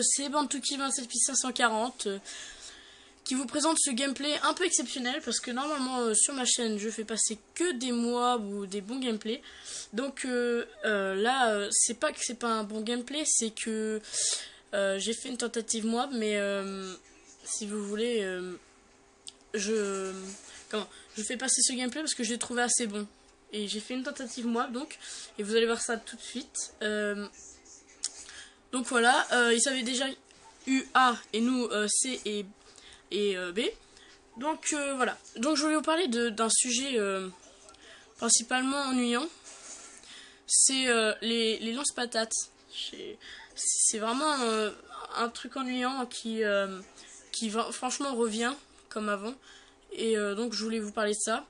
c'est Bantuki 27540 qui vous présente ce gameplay un peu exceptionnel parce que normalement sur ma chaîne je fais passer que des mobs ou des bons gameplays. Donc là c'est pas que c'est pas un bon gameplay, c'est que j'ai fait une tentative mob, mais si vous voulez je fais passer ce gameplay parce que je l'ai trouvé assez bon. Et j'ai fait une tentative mob donc, et vous allez voir ça tout de suite. Donc voilà, ils avaient déjà eu A et nous C et B. Donc voilà, donc je voulais vous parler d'un sujet principalement ennuyant. C'est les lance-patates. C'est vraiment un truc ennuyant qui franchement revient comme avant. Et donc je voulais vous parler de ça.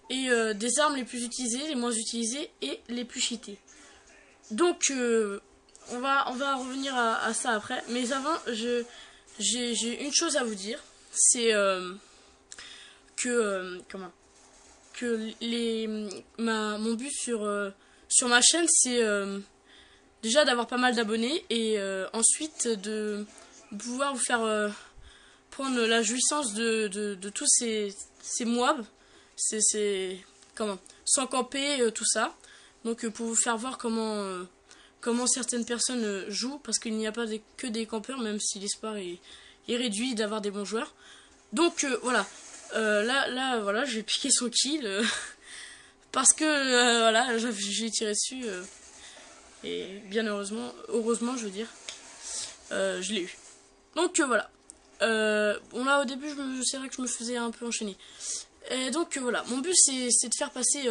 Et des armes les plus utilisées, les moins utilisées et les plus cheatées. Donc on va revenir à ça après. Mais avant, j'ai une chose à vous dire. C'est que mon but sur ma chaîne, c'est déjà d'avoir pas mal d'abonnés. Et ensuite de pouvoir vous faire prendre la jouissance de tous ces moabs. Sans camper, tout ça. Donc pour vous faire voir comment certaines personnes jouent, parce qu'il n'y a pas que des campeurs, même si l'espoir est réduit d'avoir des bons joueurs. Donc voilà, là voilà, je vais piquer son kill parce que voilà, j'ai tiré dessus et bien heureusement je veux dire, je l'ai eu. Donc voilà. Bon là au début c'est vrai que je me faisais un peu enchaîner. Et donc voilà, mon but c'est de faire passer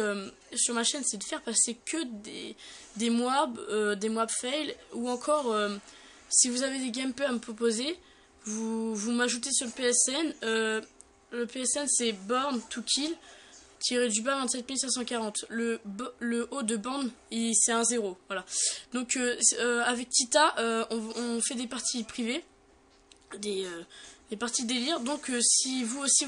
sur ma chaîne, c'est de faire passer que des moabs fail, ou encore si vous avez des gameplays à me proposer, vous m'ajoutez sur le PSN. Le PSN c'est Born to Kill -du-bas 27540. Le haut de bande c'est un 0. Voilà. Donc avec Tita on fait des parties privées, des parties délire. Donc si vous aussi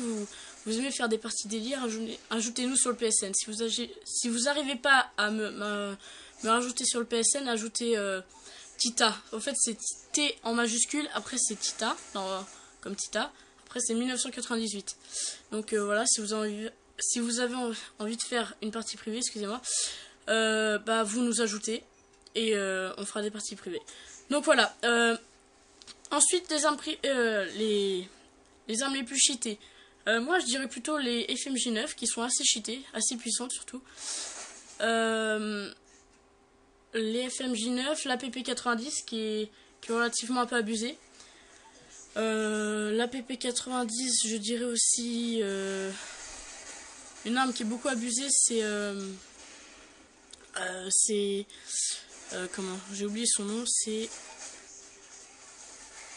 vous aimez faire des parties délire, ajoutez-nous sur le PSN. Si vous n'arrivez pas à me rajouter sur le PSN, ajoutez Tita. En fait c'est T en majuscule, après c'est Tita, comme Tita, après c'est 1998. Donc voilà, si vous avez envie de faire une partie privée, excusez-moi, bah vous nous ajoutez et on fera des parties privées. Donc voilà. Ensuite, les armes les plus cheatées. Moi, je dirais plutôt les FMJ9 qui sont assez cheatées, assez puissantes surtout. Les FMJ9, la PP90 qui est relativement un peu abusée. La PP90, je dirais aussi une arme qui est beaucoup abusée, comment, j'ai oublié son nom, c'est...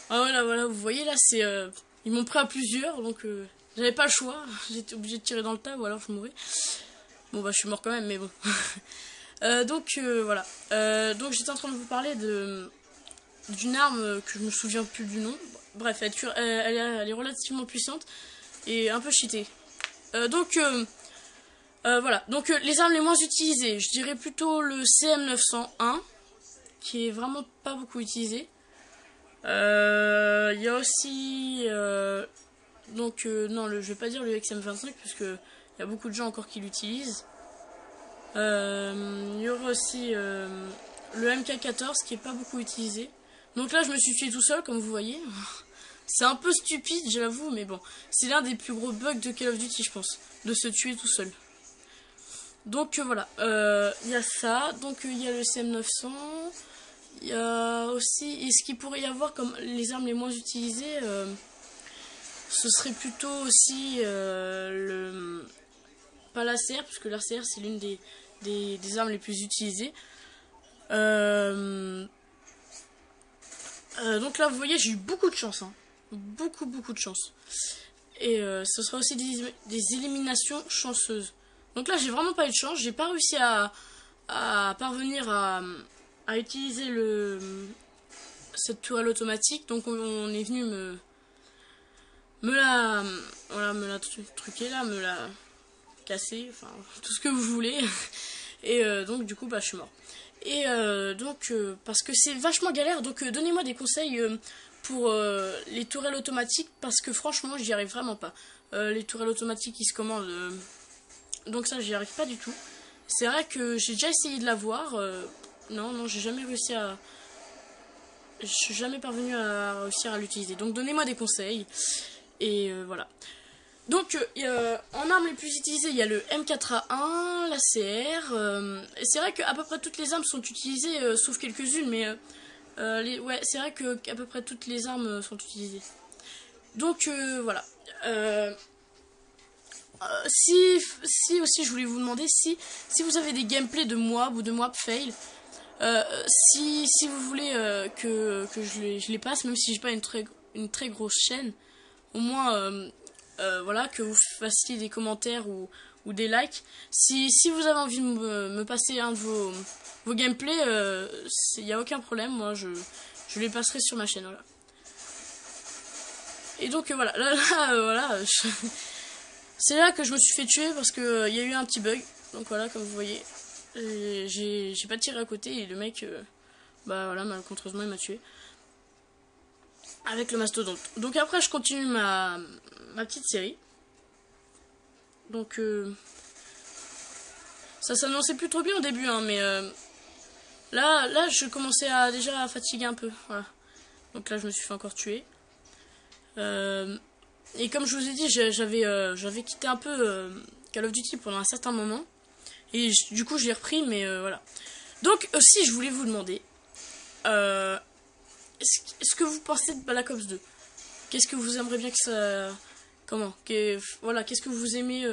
Ah voilà, vous voyez là, ils m'ont pris à plusieurs, donc j'avais pas le choix, j'étais obligé de tirer dans le tas, ou alors je mourrais. Bon bah je suis mort quand même, mais bon. Donc voilà, donc j'étais en train de vous parler d'une arme que je me souviens plus du nom. Bref, elle est relativement puissante et un peu cheatée. Donc voilà, donc les armes les moins utilisées, je dirais plutôt le CM901, qui est vraiment pas beaucoup utilisé. Il y a aussi donc non, je vais pas dire le XM25 puisque il y a beaucoup de gens encore qui l'utilisent. Il y aura aussi le MK14 qui est pas beaucoup utilisé. Donc là je me suis tué tout seul comme vous voyez. C'est un peu stupide, j'avoue, mais bon, c'est l'un des plus gros bugs de Call of Duty, je pense, de se tuer tout seul. Donc voilà, il y a ça, donc il y a le CM900. Il y a aussi, et ce qu'il pourrait y avoir comme les armes les moins utilisées, ce serait plutôt aussi pas l'ACR, parce que l'ACR c'est l'une des armes les plus utilisées. Donc là vous voyez, j'ai eu beaucoup de chance, hein. Beaucoup de chance. Et ce sera aussi des éliminations chanceuses. Donc là j'ai vraiment pas eu de chance, j'ai pas réussi à parvenir à utiliser cette tourelle automatique, donc on est venu me la truquer là, me la casser, enfin tout ce que vous voulez. Et donc du coup bah je suis mort. Et donc, parce que c'est vachement galère, donc donnez-moi des conseils pour les tourelles automatiques, parce que franchement, j'y arrive vraiment pas. Les tourelles automatiques qui se commandent, donc ça, j'y arrive pas du tout. C'est vrai que j'ai déjà essayé de l'avoir, non, j'ai jamais réussi à... Je suis jamais parvenu à réussir à l'utiliser. Donc donnez-moi des conseils, et voilà. Donc, en armes les plus utilisées, il y a le M4A1, la CR. Et c'est vrai qu'à peu près toutes les armes sont utilisées, sauf quelques-unes, mais ouais, c'est vrai qu'à peu près toutes les armes sont utilisées. Donc, voilà. Si aussi, je voulais vous demander si vous avez des gameplays de Moab ou de Moab Fail. Si vous voulez que je les passe, même si j'ai pas une très grosse chaîne, au moins... voilà, que vous fassiez des commentaires ou des likes. Si vous avez envie de me passer un de vos gameplays, il n'y a aucun problème, moi je les passerai sur ma chaîne. Voilà. Et donc voilà, voilà, c'est là que je me suis fait tuer parce que y a eu un petit bug. Donc voilà, comme vous voyez, j'ai pas tiré à côté et le mec, bah voilà, malencontreusement il m'a tué. Avec le mastodonte. Donc après je continue ma petite série. Donc ça s'annonçait plus trop bien au début, hein, mais là je commençais déjà à fatiguer un peu. Voilà. Donc là je me suis fait encore tuer. Et comme je vous ai dit, j'avais quitté un peu Call of Duty pendant un certain moment. Et du coup je l'ai repris, mais voilà. Donc aussi je voulais vous demander, est-ce que vous pensez de Black Ops 2? Qu'est-ce que vous aimeriez bien que ça... Comment voilà, qu'est-ce que vous aimez,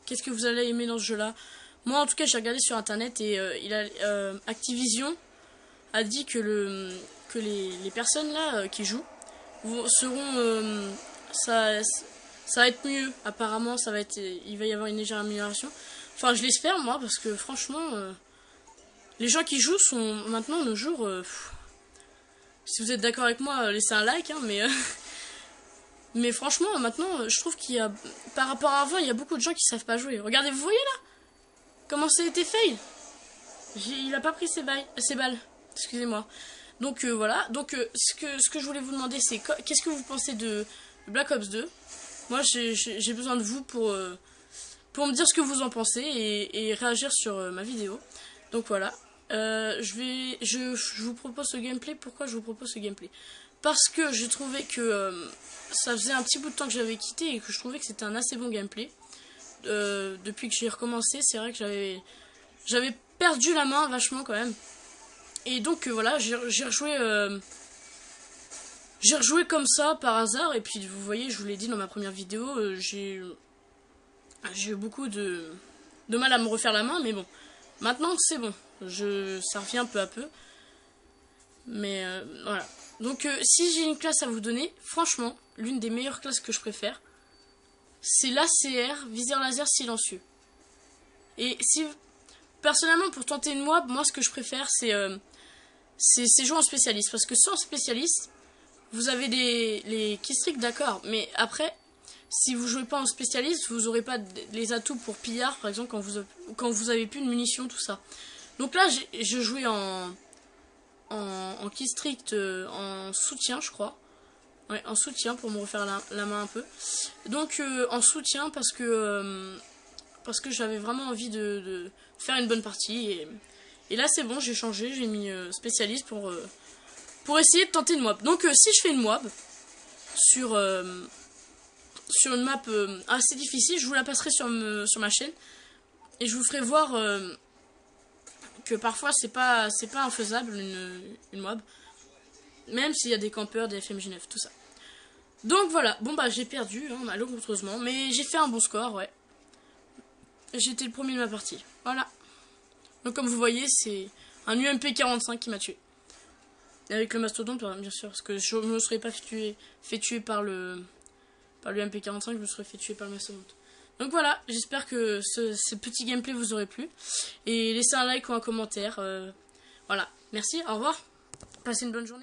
qu'est-ce que vous allez aimer dans ce jeu-là? Moi, en tout cas, j'ai regardé sur internet et Activision a dit que les personnes là qui jouent seront ça va être mieux. Apparemment, il va y avoir une légère amélioration. Enfin, je l'espère moi parce que franchement, les gens qui jouent sont maintenant nos jours. Si vous êtes d'accord avec moi, laissez un like, hein, mais mais franchement, maintenant, je trouve qu'il y a... Par rapport à avant, il y a beaucoup de gens qui savent pas jouer. Regardez, vous voyez là comment ça a été fail. Il a pas pris ses balles. Excusez-moi. Donc voilà. Donc ce que je voulais vous demander, c'est qu'est-ce que vous pensez de Black Ops 2? Moi, j'ai besoin de vous pour me dire ce que vous en pensez et réagir sur ma vidéo. Donc voilà. Je vous propose ce gameplay. Pourquoi je vous propose ce gameplay? Parce que j'ai trouvé que ça faisait un petit bout de temps que j'avais quitté et que je trouvais que c'était un assez bon gameplay. Depuis que j'ai recommencé, c'est vrai que j'avais perdu la main vachement quand même. Et donc voilà, j'ai rejoué comme ça par hasard. Et puis vous voyez, je vous l'ai dit dans ma première vidéo, j'ai eu beaucoup de mal à me refaire la main, mais bon, maintenant c'est bon, ça revient peu à peu. Mais voilà. Donc si j'ai une classe à vous donner, franchement, l'une des meilleures classes que je préfère, c'est l'ACR, viseur laser silencieux. Et si personnellement pour tenter une Moab, moi ce que je préfère c'est jouer en spécialiste. Parce que sans spécialiste, vous avez les keystricks, d'accord, mais après, si vous jouez pas en spécialiste, vous aurez pas les atouts pour pillard, par exemple, quand vous avez plus de munitions, tout ça. Donc là, je jouais en keystrick en soutien, je crois. Ouais, en soutien pour me refaire la main un peu. Donc en soutien parce que j'avais vraiment envie de faire une bonne partie. Et là c'est bon, j'ai changé, j'ai mis spécialiste pour essayer de tenter une Moab. Donc si je fais une Moab sur une map assez difficile, je vous la passerai sur ma chaîne. Et je vous ferai voir que parfois c'est pas infaisable une Moab. Même s'il y a des campeurs, des FMG9, tout ça. Donc voilà, bon bah j'ai perdu, hein, malheureusement, mais j'ai fait un bon score, ouais. J'étais le premier de ma partie, voilà. Donc comme vous voyez, c'est un UMP 45 qui m'a tué. Avec le mastodonte, bien sûr, parce que je me serais pas fait tuer par le MP 45, je me serais fait tuer par le mastodonte. Donc voilà, j'espère que ce petit gameplay vous aurait plu. Et laissez un like ou un commentaire. Voilà, merci, au revoir. Passez une bonne journée.